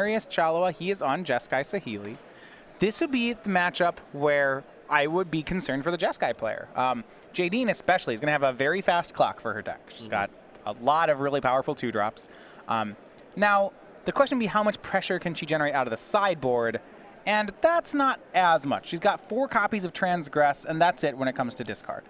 Marius Cholewa, he is on Jeskai Saheeli. This would be the matchup where I would be concerned for the Jeskai player. Jadine especially is going to have a very fast clock for her deck. She's got a lot of really powerful 2-drops. Now, the question would be how much pressure can she generate out of the sideboard, and that's not as much. She's got 4 copies of Transgress, and that's it when it comes to discard.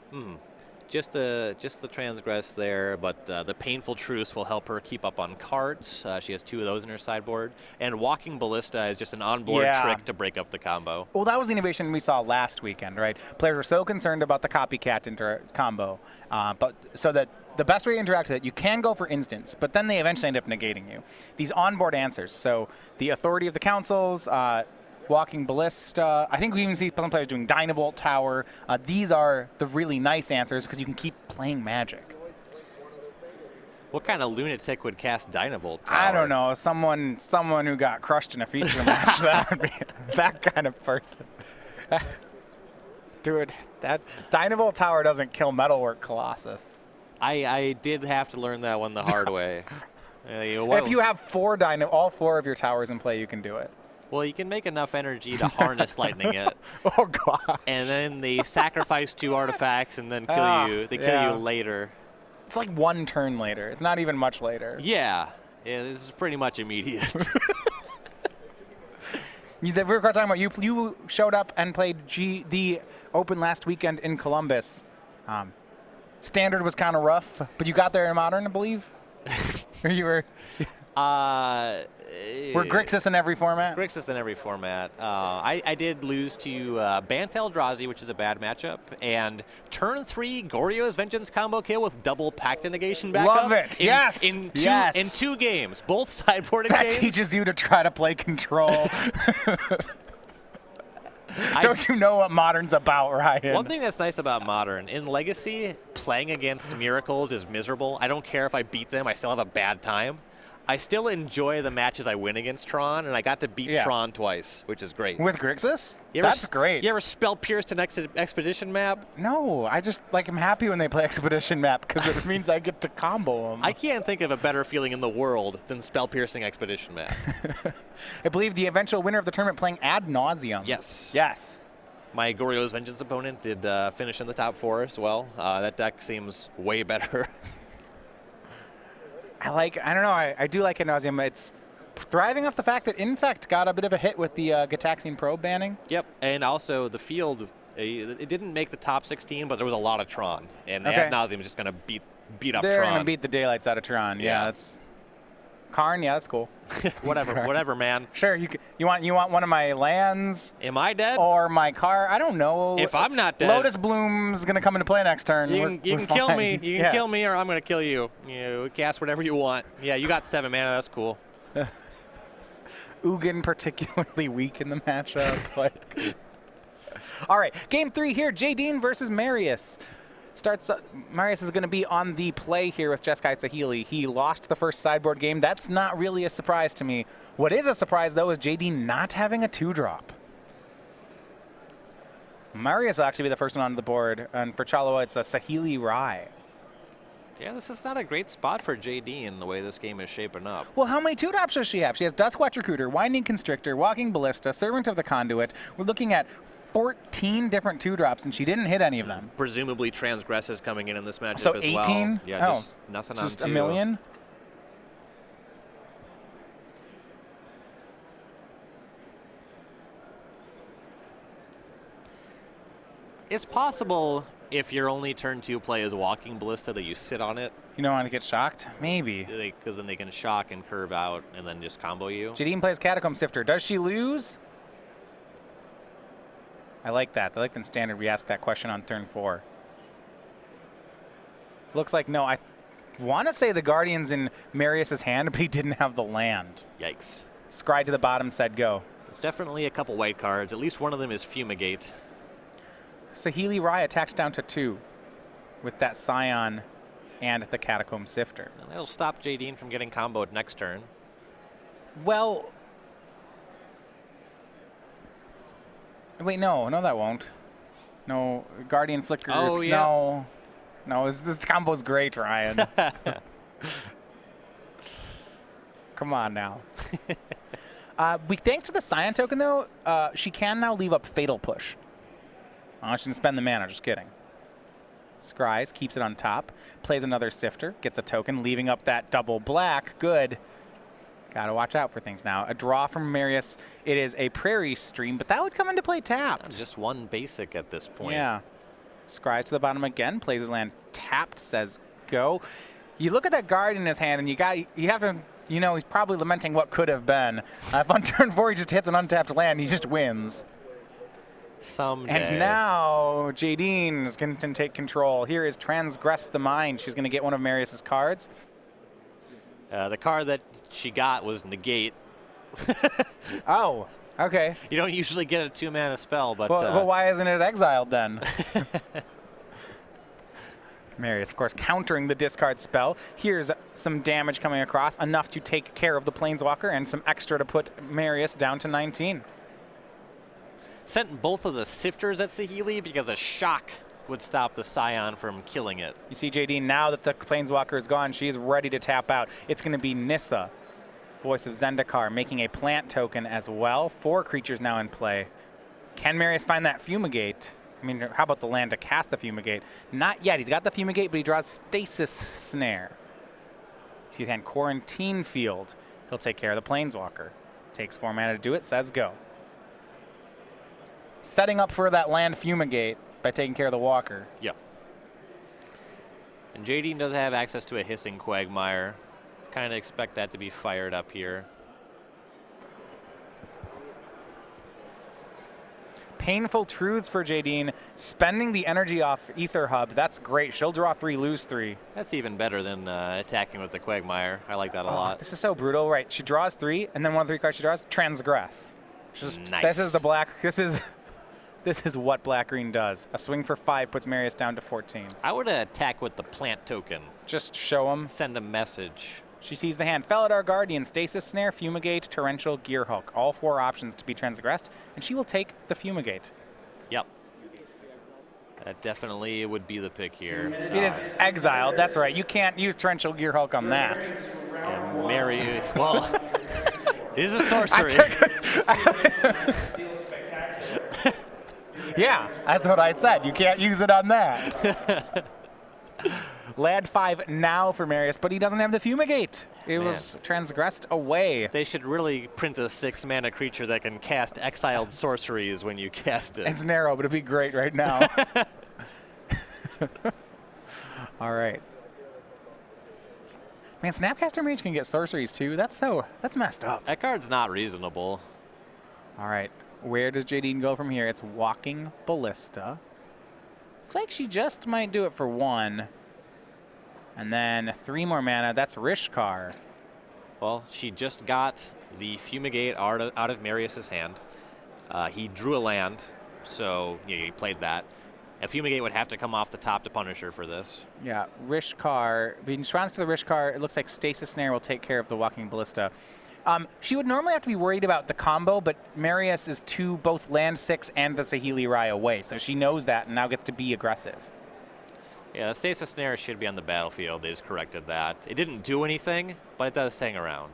Just the Transgress there, but the Painful Truce will help her keep up on cards. She has 2 of those in her sideboard. And Walking Ballista is just an onboard trick to break up the combo. Well, that was the innovation we saw last weekend, right? Players were so concerned about the copycat combo, but so that the best way to interact with it, you can go for instants, but then they eventually end up negating you. These onboard answers, so the Authority of the Councils, Walking Ballista. I think we even see some players doing Dynavolt Tower. These are the really nice answers because you can keep playing Magic. What kind of lunatic would cast Dynavolt Tower? I don't know. Someone who got crushed in a feature match. That would be that kind of person. Dude, that Dynavolt Tower doesn't kill Metalwork Colossus. I did have to learn that one the hard way. If you have all 4 of your towers in play, you can do it. Well, you can make enough energy to harness lightning it. Oh, God. And then they sacrifice 2 artifacts and then kill you. They kill you later. It's like 1 turn later. It's not even much later. Yeah, this is pretty much immediate. We were talking about you showed up and played the Open last weekend in Columbus. Standard was kind of rough, but you got there in Modern, I believe? Or you were... We're Grixis in every format? Grixis in every format. I did lose to Bant Eldrazi, which is a bad matchup, and turn 3 Goryo's Vengeance combo kill with double Pacta Negation backup. Love it. Yes. In 2 games, both sideboarding games. That teaches you to try to play control. Don't you know what Modern's about, Ryan? One thing that's nice about Modern, in Legacy, playing against Miracles is miserable. I don't care if I beat them, I still have a bad time. I still enjoy the matches I win against Tron, and I got to beat Tron twice, which is great. With Grixis? That's great. You ever spell pierced an Expedition map? No, I just I'm happy when they play Expedition map because it means I get to combo them. I can't think of a better feeling in the world than spell piercing Expedition map. I believe the eventual winner of the tournament playing Ad Nauseum. Yes. Yes. My Goryo's Vengeance opponent did finish in the top 4 as well. That deck seems way better. I don't know, I do like Ad Nauseum. It's thriving off the fact that Infect got a bit of a hit with the Gitaxian Probe banning. Yep, and also the field, it didn't make the top 16, but there was a lot of Tron. And Ad Nauseum is just going to beat up Tron. They're going to beat the daylights out of Tron. Yeah, that's... Karn, yeah, that's cool. whatever, man. Sure, you want one of my lands? Am I dead? Or my car? I don't know. If I'm not dead, Lotus Bloom's gonna come into play next turn. You can kill me. You can kill me, or I'm gonna kill you. You cast whatever you want. Yeah, you got 7 mana. That's cool. Ugin particularly weak in the matchup. All right, game 3 here. Jadine versus Marius. Marius is going to be on the play here with Jeskai Saheeli. He lost the first sideboard game. That's not really a surprise to me. What is a surprise, though, is Jadine not having a 2-drop. Marius will actually be the first one on the board, and for Cholewa, it's a Saheeli Rai. Yeah, this is not a great spot for Jadine the way this game is shaping up. Well, how many 2-drops does she have? She has Duskwatch Recruiter, Winding Constrictor, Walking Ballista, Servant of the Conduit. We're looking at 14 different 2-drops, and she didn't hit any of them. Presumably Transgress is coming in this matchup so as 18? well. 18? Yeah, just nothing on 2. Just a million? It's possible if your only turn 2 play is Walking Ballista that you sit on it. You don't want to get shocked? Maybe. Because then they can shock and curve out and then just combo you. Jadine plays Catacomb Sifter. Does she lose? I like that. I like in Standard we asked that question on turn 4. Looks like no. I want to say the Guardian's in Marius's hand, but he didn't have the land. Yikes. Scry to the bottom said go. It's definitely a couple white cards. At least one of them is Fumigate. Saheeli Rai attacks down to 2 with that Scion and the Catacomb Sifter. And that'll stop Jadine from getting comboed next turn. Well... Wait, no, that won't. No, Guardian Flickers, oh, yeah. No, this combo's great, Ryan. Come on now. Thanks to the Scion token, though, she can now leave up Fatal Push. Oh, she didn't spend the mana, just kidding. Scries keeps it on top, plays another Sifter, gets a token, leaving up that double black. Good. Gotta watch out for things now. A draw from Marius. It is a Prairie Stream, but that would come into play tapped. Just one basic at this point. Yeah. Scries to the bottom again, plays his land tapped, says go. You look at that guard in his hand, and you have to, you know, he's probably lamenting what could have been. If on turn 4 he just hits an untapped land, he just wins. Someday. And now Jadine is going to take control. Here is Transgress the Mind. She's going to get one of Marius's cards. The card that she got was Negate. Oh, okay. You don't usually get a 2-mana spell, but... But why isn't it exiled then? Marius, of course, countering the discard spell. Here's some damage coming across, enough to take care of the Planeswalker, and some extra to put Marius down to 19. Sent both of the Sifters at Saheeli because a shock would stop the Scion from killing it. You see Jadine, now that the Planeswalker is gone, she's ready to tap out. It's going to be Nissa, Voice of Zendikar, making a plant token as well. 4 creatures now in play. Can Marius find that Fumigate? I mean, how about the land to cast the Fumigate? Not yet. He's got the Fumigate, but he draws Stasis Snare. See his hand, Quarantine Field. He'll take care of the Planeswalker. Takes 4 mana to do it, says go. Setting up for that land Fumigate by taking care of the Walker. Yep. And Jadine does have access to a Hissing Quagmire. Kind of expect that to be fired up here. Painful Truths for Jadine, spending the energy off Ether Hub. That's great. She'll draw 3, lose 3. That's even better than attacking with the Quagmire. I like that a lot. This is so brutal. Right, she draws 3, and then one of the 3 cards she draws, Transgress. Nice. This is the black. This is what black-green does. A swing for 5 puts Marius down to 14. I would attack with the plant token. Just show him. Send a message. She sees the hand. Felidar Guardian, Stasis Snare, Fumigate, Torrential, Gearhulk. All 4 options to be transgressed, and she will take the Fumigate. Yep. That definitely would be the pick here. It is exiled. That's right. You can't use Torrential Gearhulk on that. And Marius, well, it is a sorcery. Yeah, that's what I said. You can't use it on that. Land 5 now for Marius, but he doesn't have the Fumigate. It was transgressed away. They should really print a 6-mana creature that can cast exiled sorceries when you cast it. It's narrow, but it'd be great right now. All right. Man, Snapcaster Mage can get sorceries too. That's messed up. That card's not reasonable. All right. Where does Jadine go from here? It's Walking Ballista. Looks like she just might do it for 1. And then 3 more mana. That's Rishkar. Well, she just got the Fumigate out of Marius's hand. He drew a land, so he played that. A Fumigate would have to come off the top to punish her for this. Yeah, Rishkar. In response to the Rishkar, it looks like Stasis Snare will take care of the Walking Ballista. She would normally have to be worried about the combo, but Marius is both land 6 and the Saheeli Rai away, so she knows that and now gets to be aggressive. Yeah, the Stasis Snare should be on the battlefield. They just corrected that. It didn't do anything, but it does hang around.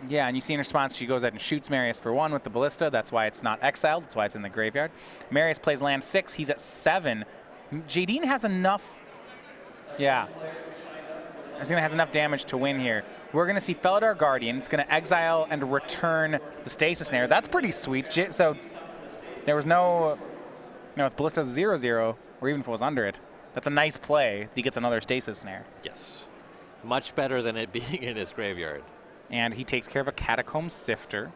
Yeah, and you see in response, she goes ahead and shoots Marius for 1 with the Ballista. That's why it's not exiled. That's why it's in the graveyard. Marius plays land 6. He's at 7. Jadine has enough. Yeah. He's going to have enough damage to win here. We're going to see Felidar Guardian. It's going to exile and return the Stasis Snare. That's pretty sweet. So there was no, if Ballista's 0/0, or even if it was under it, that's a nice play. He gets another Stasis Snare. Yes. Much better than it being in his graveyard. And he takes care of a Catacomb Sifter.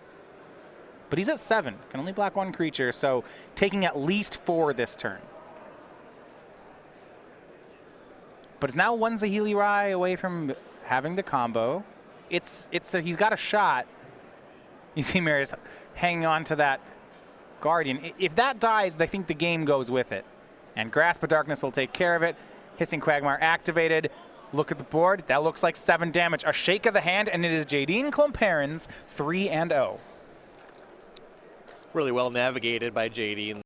But he's at 7. Can only block 1 creature, so taking at least 4 this turn. But it's now 1 Saheeli Rai away from having the combo. He's got a shot. You see Marius hanging on to that Guardian. If that dies, I think the game goes with it. And Grasp of Darkness will take care of it. Hissing Quagmire activated. Look at the board. That looks like 7 damage. A shake of the hand, and it is Jadine Klomparens, 3-0. Really well navigated by Jadine.